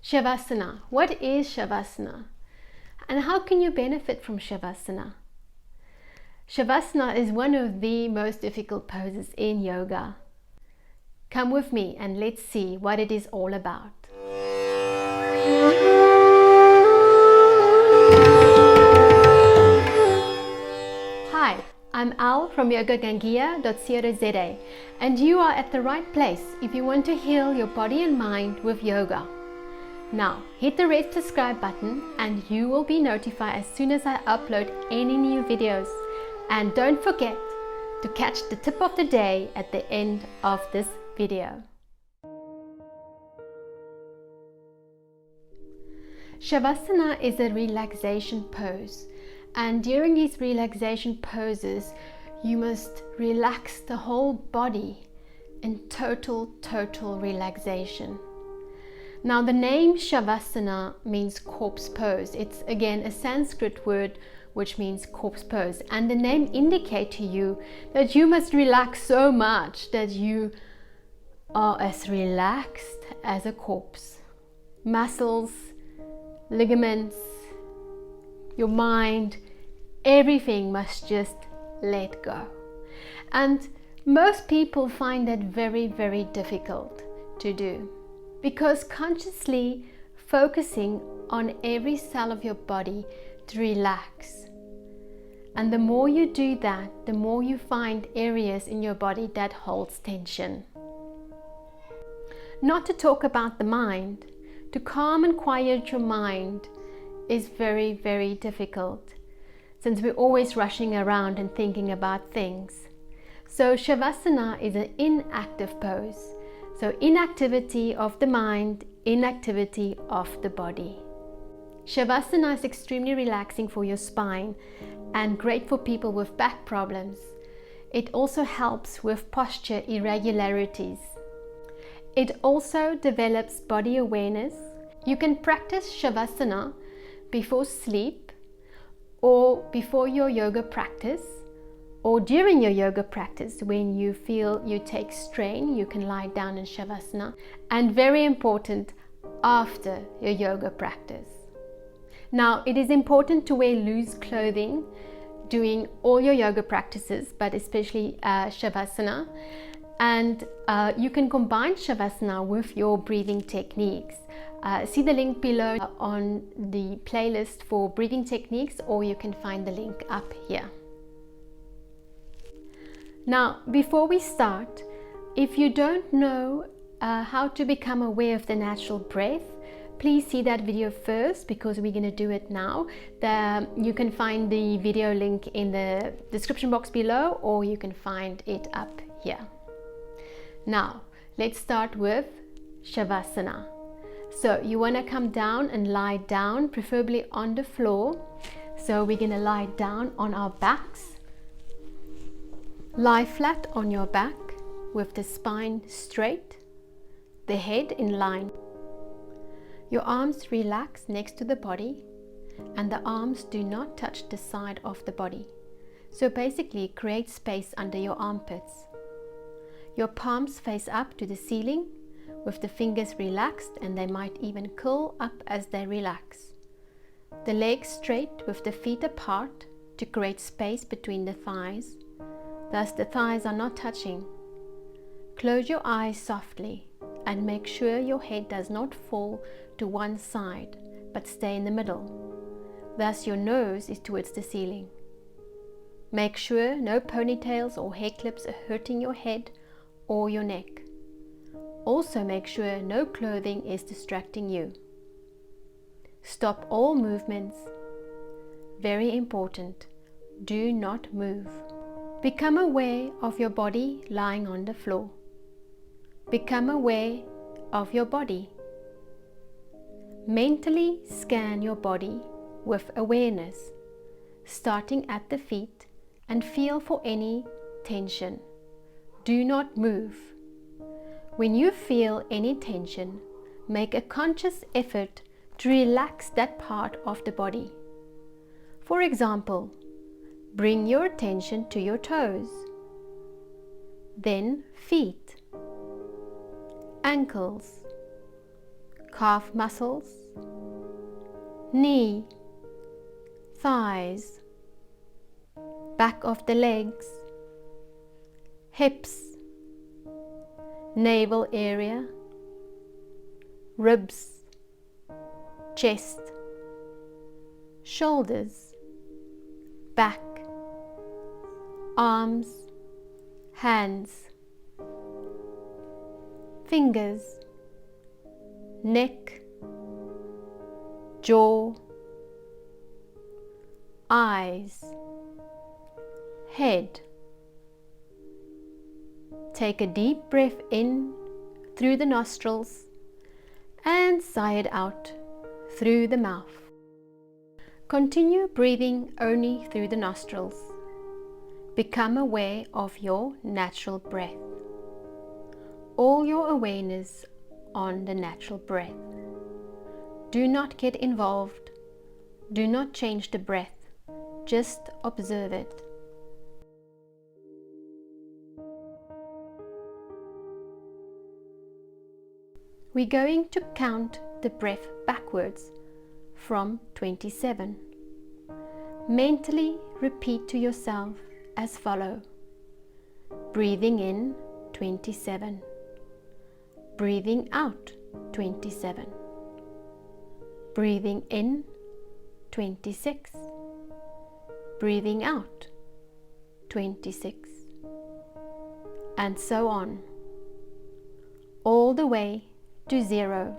Shavasana. What is Shavasana? And how can you benefit from Shavasana? Shavasana is one of the most difficult poses in yoga. Come with me and let's see what it is all about. Hi, I'm Al from Yoga Gangeya.co.za, and you are at the right place if you want to heal your body and mind with yoga. Now, hit the red subscribe button and you will be notified as soon as I upload any new videos. And don't forget to catch the tip of the day at the end of this video. Shavasana is a relaxation pose, and during these relaxation poses you must relax the whole body in total relaxation. Now, the name Shavasana means corpse pose. It's again a Sanskrit word which means corpse pose, and the name indicates to you that you must relax so much that you are as relaxed as a corpse. Muscles, ligaments, your mind, everything must just let go. And most people find that very difficult to do, because consciously focusing on every cell of your body to relax. And the more you do that, the more you find areas in your body that holds tension. Not to talk about the mind. To calm and quiet your mind is very difficult, since we're always rushing around and thinking about things. So Shavasana is an inactive pose. So inactivity of the mind, inactivity of the body. Shavasana is extremely relaxing for your spine and great for people with back problems. It also helps with posture irregularities. It also develops body awareness. You can practice Shavasana before sleep, or before your yoga practice, or during your yoga practice. When you feel you take strain, you can lie down in Shavasana. And very important, after your yoga practice. Now, it is important to wear loose clothing doing all your yoga practices, but especially Shavasana. And you can combine Shavasana with your breathing techniques. See the link below on the playlist for breathing techniques, or you can find the link up here. Now, before we start, if you don't know how to become aware of the natural breath, please see that video first, because we're going to do it now. You can find the video link in the description box below, or you can find it up here. Now, let's start with Shavasana. So you want to come down and lie down, preferably on the floor. So we're going to lie down on our backs. Lie flat on your back with the spine straight, the head in line. Your arms relax next to the body, and the arms do not touch the side of the body. So basically create space under your armpits. Your palms face up to the ceiling with the fingers relaxed, and they might even curl up as they relax. The legs straight with the feet apart to create space between the thighs. Thus the thighs are not touching. Close your eyes softly and make sure your head does not fall to one side but stay in the middle. Thus your nose is towards the ceiling. Make sure no ponytails or hair clips are hurting your head or your neck. Also make sure no clothing is distracting you. Stop all movements. Very important, do not move. Become aware of your body lying on the floor. Become aware of your body. Mentally scan your body with awareness, starting at the feet, and feel for any tension. Do not move. When you feel any tension, make a conscious effort to relax that part of the body. For example, bring your attention to your toes, then feet, ankles, calf muscles, knee, thighs, back of the legs, hips, navel area, ribs, chest, shoulders, back, arms, hands, fingers, neck, jaw, eyes, head. Take a deep breath in through the nostrils and sigh it out through the mouth. Continue breathing only through the nostrils. Become aware of your natural breath. All your awareness on the natural breath. Do not get involved. Do not change the breath. Just observe it. We're going to count the breath backwards from 27. Mentally repeat to yourself as follow. Breathing in 27. Breathing out 27. Breathing in 26. Breathing out 26. And so on. All the way to 0.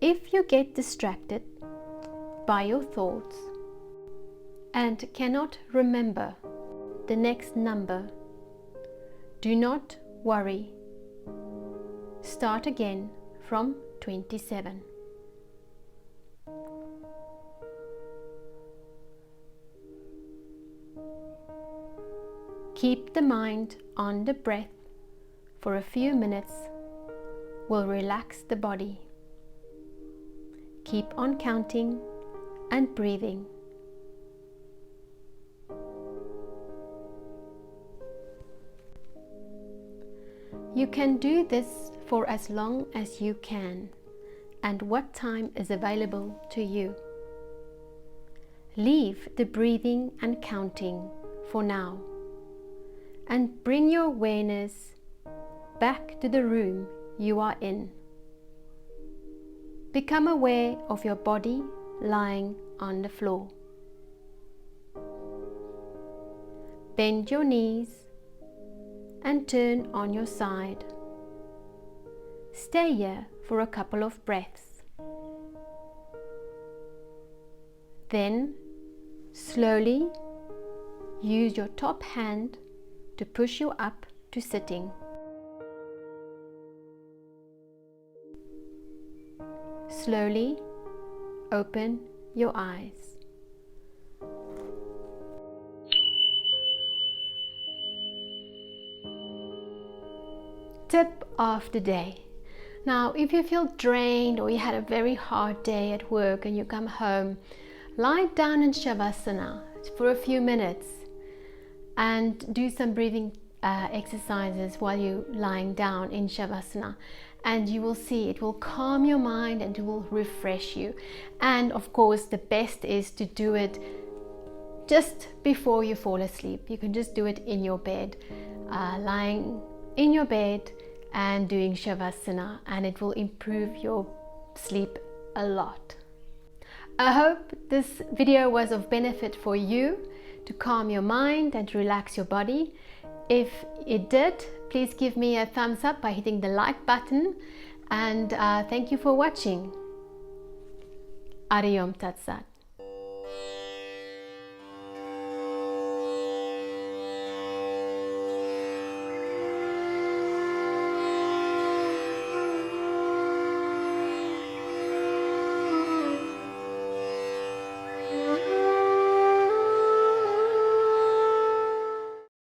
If you get distracted by your thoughts and cannot remember the next number, do not worry. Start again from 27. Keep the mind on the breath for a few minutes. Will relax the body. Keep on counting and breathing. You can do this for as long as you can and what time is available to you. Leave the breathing and counting for now and bring your awareness back to the room you are in. Become aware of your body lying on the floor. Bend your knees and turn on your side. Stay here for a couple of breaths. Then, slowly use your top hand to push you up to sitting. Slowly open your eyes. Tip of the day. Now, if you feel drained or you had a very hard day at work and you come home, lie down in Shavasana for a few minutes and do some breathing exercises while you're lying down in Shavasana. And you will see it will calm your mind and it will refresh you. And of course, the best is to do it just before you fall asleep. You can just do it in your bed, lying in your bed and doing Shavasana, and it will improve your sleep a lot. I hope this video was of benefit for you to calm your mind and relax your body. If it did, please give me a thumbs up by hitting the like button, and thank you for watching. Ariyom Tat Sat.